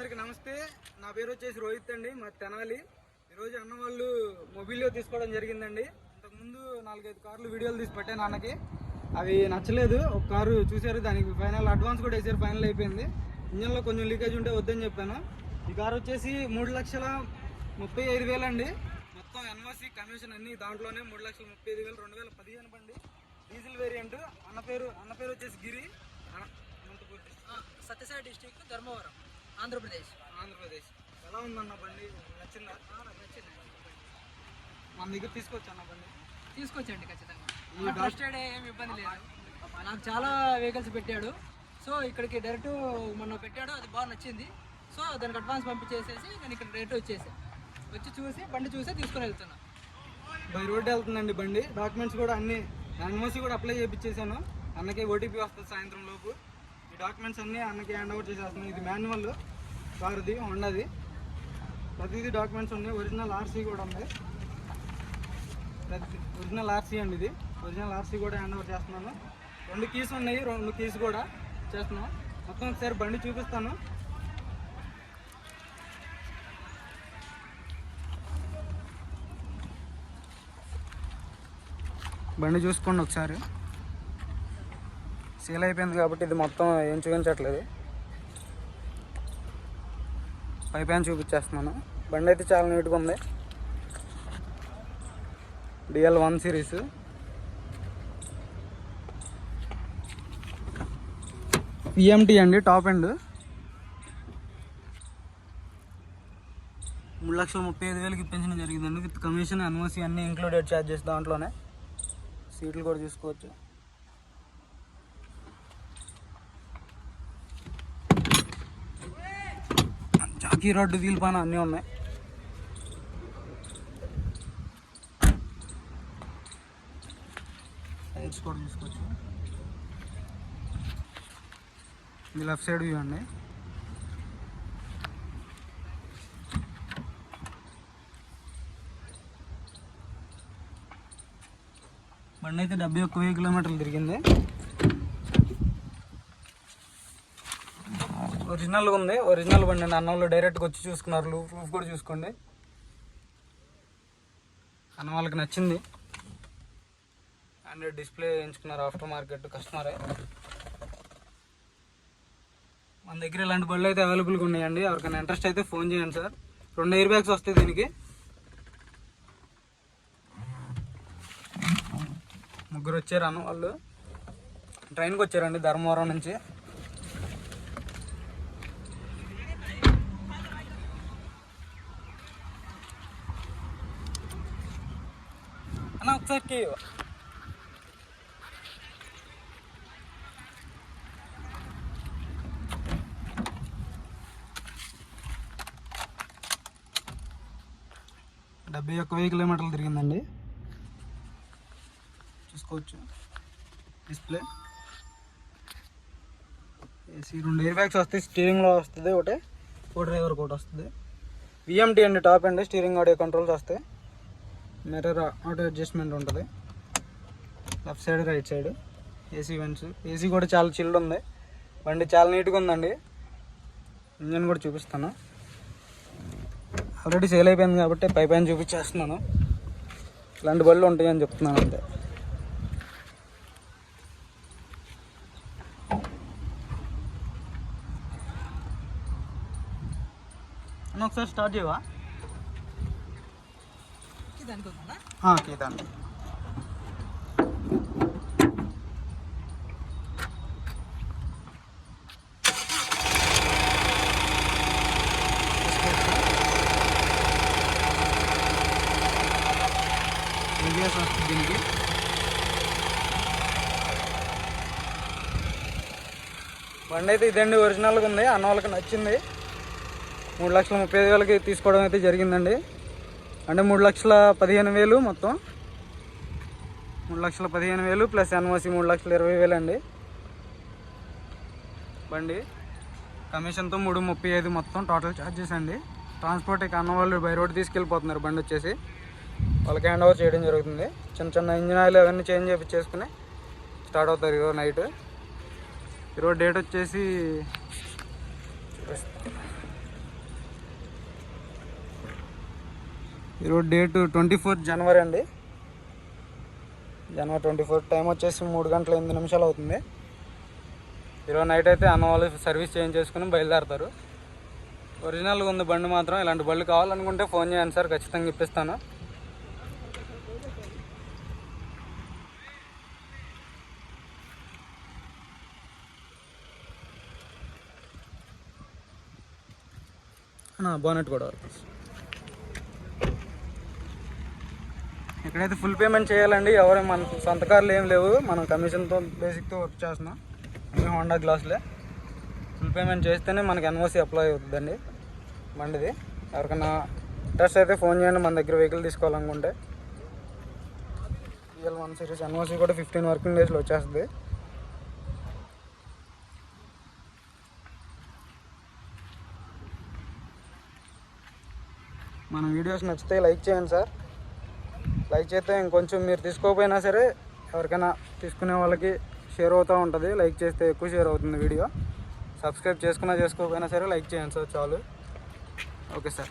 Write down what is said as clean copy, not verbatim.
అందరికీ నమస్తే. నా పేరు వచ్చేసి రోహిత్ అండి, మా తెనాలి. ఈరోజు అన్న వాళ్ళు మొబైల్లో తీసుకోవడం జరిగిందండి. ఇంతకుముందు 4-5 కార్లు వీడియోలు తీసి పెట్టాను అన్నకి. అవి నచ్చలేదు. ఒక కారు చూశారు, దానికి ఫైనల్ అడ్వాన్స్ కూడా వేసారు, ఫైనల్ అయిపోయింది. ఇంజన్లో కొంచెం లీకేజ్ ఉంటే వద్దని చెప్పాను. ఈ కారు వచ్చేసి 3,35,000 అండి. మొత్తం ఎన్ఓసి కమిషన్ అన్ని దాంట్లోనే 3,35,000. 2015 బండి, డీజిల్ వేరియంట్. అన్న పేరు వచ్చేసి గిరి, సత్యసాయి డిస్ట్రిక్ట్, ధర్మవరం, ఆంధ్రప్రదేశ్. ఎలా ఉందన్న బండి? నచ్చిందా? నచ్చింది. మన దగ్గర తీసుకోవచ్చు అన్న బండి? తీసుకొచ్చండి ఖచ్చితంగా. ఫస్ట్ ఎయిడ్ ఏమి ఇబ్బంది లేదు. నాకు చాలా వెహికల్స్ పెట్టాడు, సో ఇక్కడికి డైరెక్ట్ మొన్న పెట్టాడు, అది బాగా నచ్చింది. సో దానికి అడ్వాన్స్ పంపించేసేసి నేను ఇక్కడ డైరెక్ట్ వచ్చి చూసి బండి చూసి తీసుకొని వెళ్తున్నా. బై రోడ్ వెళ్తుందండి బండి. డాక్యుమెంట్స్ కూడా అన్ని ఎన్ఓసి కూడా అప్లై చేయించేసాను. అన్నకి ఓటీపీ వస్తుంది సాయంత్రం లోపు. ఈ డాక్యుమెంట్స్ అన్నీ అన్నకి హ్యాండ్ ఓవర్ చేసేస్తున్నాను. ఇది మాన్యువల్ కారుది, హోండాది. ప్రతిదీ డాక్యుమెంట్స్ ఉన్నాయి. ఒరిజినల్ ఆర్సీ కూడా ఉంది. ఒరిజినల్ ఆర్సీ అండి ఇది. ఒరిజినల్ ఆర్సీ కూడా హ్యాండ్ ఓవర్ చేస్తున్నాను. 2 కీస్ ఉన్నాయి, 2 కీస్ కూడా చేస్తున్నాను. మొత్తం ఒకసారి బండి చూపిస్తాను. బండి చూసుకోండి ఒకసారి. సేల్ అయిపోయింది కాబట్టి ఇది మొత్తం ఏం చూపించట్లేదు. పైపైన చూపించేస్తున్నాను. బండి అయితే చాలా నీట్గా ఉంది. DL1 series. PMT అండి, టాప్ ఎండ్. 3,35,000కి పెంచడం జరిగిందండి. విత్ కమిషన్, ఎన్ఓసి అన్నీ ఇంక్లూడెడ్ ఛార్జెస్ దాంట్లోనే. సీట్లు కూడా చూసుకోవచ్చు. జాకీ రోడ్డు, వీల్ పాన అన్నీ ఉన్నాయి. టైర్స్ కూడా చూసుకోవచ్చు. ఇది లెఫ్ట్ సైడ్ వ్యూ అండి. బండి అయితే 71,000 కిలోమీటర్లు తిరిగింది. ఒరిజినల్గా ఉంది. ఒరిజినల్ బండి అండి. అన్న వాళ్ళు డైరెక్ట్గా వచ్చి చూసుకున్నారు. ప్రూఫ్ కూడా చూసుకోండి. అన్న వాళ్ళకి నచ్చింది. ఆండ్రాయిడ్ డిస్ప్లే ఎంచుకున్నారు. ఆఫ్టర్ మార్కెట్ కస్టమరే. మన దగ్గర ఇలాంటి బళ్ళు అయితే అవైలబుల్గా ఉన్నాయండి. ఎవరికైనా ఇంట్రెస్ట్ అయితే ఫోన్ చేయండి సార్. 2 ఎయిర్ బ్యాగ్స్ వస్తాయి దీనికి. ముగ్గురు వచ్చారు అన్న వాళ్ళు. ట్రైన్కి వచ్చారండి ధర్మవరం నుంచి. అన్న ఒకసారి కీ 71,000 కిలోమీటర్లు తిరిగిందండి. చూసుకోవచ్చు. డిస్ప్లే, ఏసీ, 2 ఎయిర్ బ్యాగ్స్ వస్తాయి. స్టీరింగ్లో వస్తుంది ఒకటి, డ్రైవర్ ఒకటి వస్తుంది. VMT అండి, టాప్ అండి. స్టీరింగ్ ఆడియో కంట్రోల్స్ వస్తాయి. మిర్రర్ ఆటో అడ్జస్ట్మెంట్ ఉంటుంది. Left side, right side AC vents. AC కూడా చాలా చిల్డ్ ఉంది. బండి చాలా నీట్గా ఉందండి. ఇంజన్ కూడా చూపిస్తాను. ఆల్రెడీ సేల్ అయిపోయింది కాబట్టి పైపైన చూపించేస్తున్నాను. ఇలాంటి బళ్ళు ఉంటాయని చెప్తున్నాను అంతే. ఒకసారి స్టార్ట్ చేయవా? దాన్ని వస్తుంది దీనికి. బండి అయితే ఇదండి, ఒరిజినల్గా ఉంది. అన్న వాళ్ళకి నచ్చింది. 3,35,000కి తీసుకోవడం అయితే జరిగిందండి. అంటే 3,15,000 మొత్తం. 3,15,000 ప్లస్ ఎన్ఓసి 3,20,000 అండి. బండి కమిషన్తో 3,35,000 మొత్తం టోటల్ ఛార్జెస్ అండి. ట్రాన్స్పోర్ట్ ఇక అన్న వాళ్ళు బై రోడ్ తీసుకెళ్ళిపోతున్నారు. బండి వచ్చేసి వాళ్ళకి హ్యాండ్ ఓవర్ చేయడం జరుగుతుంది. చిన్న ఇంజిన్ ఆయిల్ అవన్నీ చేంజ్ చేయించేసుకుని స్టార్ట్ అవుతారు ఈరోజు నైట్. ఈరోజు డేట్ వచ్చేసి ఈరోజు డేట్ 24 జనవరి అండి. జనవరి 24. టైం వచ్చేసి 3 గంటల 8 నిమిషాలు అవుతుంది. ఈరోజు నైట్ అయితే అన్న వాళ్ళు సర్వీస్ చేంజ్ చేసుకుని బయలుదేరుతారు. ఒరిజినల్గా ఉంది బండి మాత్రం. ఇలాంటి బళ్ళు కావాలనుకుంటే ఫోన్ చేయండి సార్, ఖచ్చితంగా ఇప్పిస్తాను. బోనెట్ కూడా ఇక్కడైతే ఫుల్ పేమెంట్ చేయాలండి. ఎవరు మన సొంత కార్లు ఏం లేవు, మనం కమిషన్తో బేసిక్తో వర్క్ చేస్తున్నాం. హోండా గ్లాసులే. ఫుల్ పేమెంట్ చేస్తేనే మనకి ఎన్ఓసి అప్లై అవుతుందండి బండిది. ఎవరికైనా ఇంట్రెస్ట్ అయితే ఫోన్ చేయండి. మన దగ్గర వెహికల్ తీసుకోవాలనుకుంటే PL1 సిరీస్ ఎన్ఓసి కూడా 15 వర్కింగ్ డేస్లో వచ్చేస్తుంది. మన వీడియోస్ నచ్చితే లైక్ చేయండి సార్. లైక్ చేస్తే ఇంకొంచెం మీరు తీసుకోకపోయినా సరే ఎవరికైనా తీసుకునే వాళ్ళకి షేర్ అవుతూ ఉంటుంది. లైక్ చేస్తే ఎక్కువ షేర్ అవుతుంది వీడియో. సబ్స్క్రైబ్ చేసుకోకపోయినా సరే లైక్ చేయండి సార్ చాలు. Okay sir.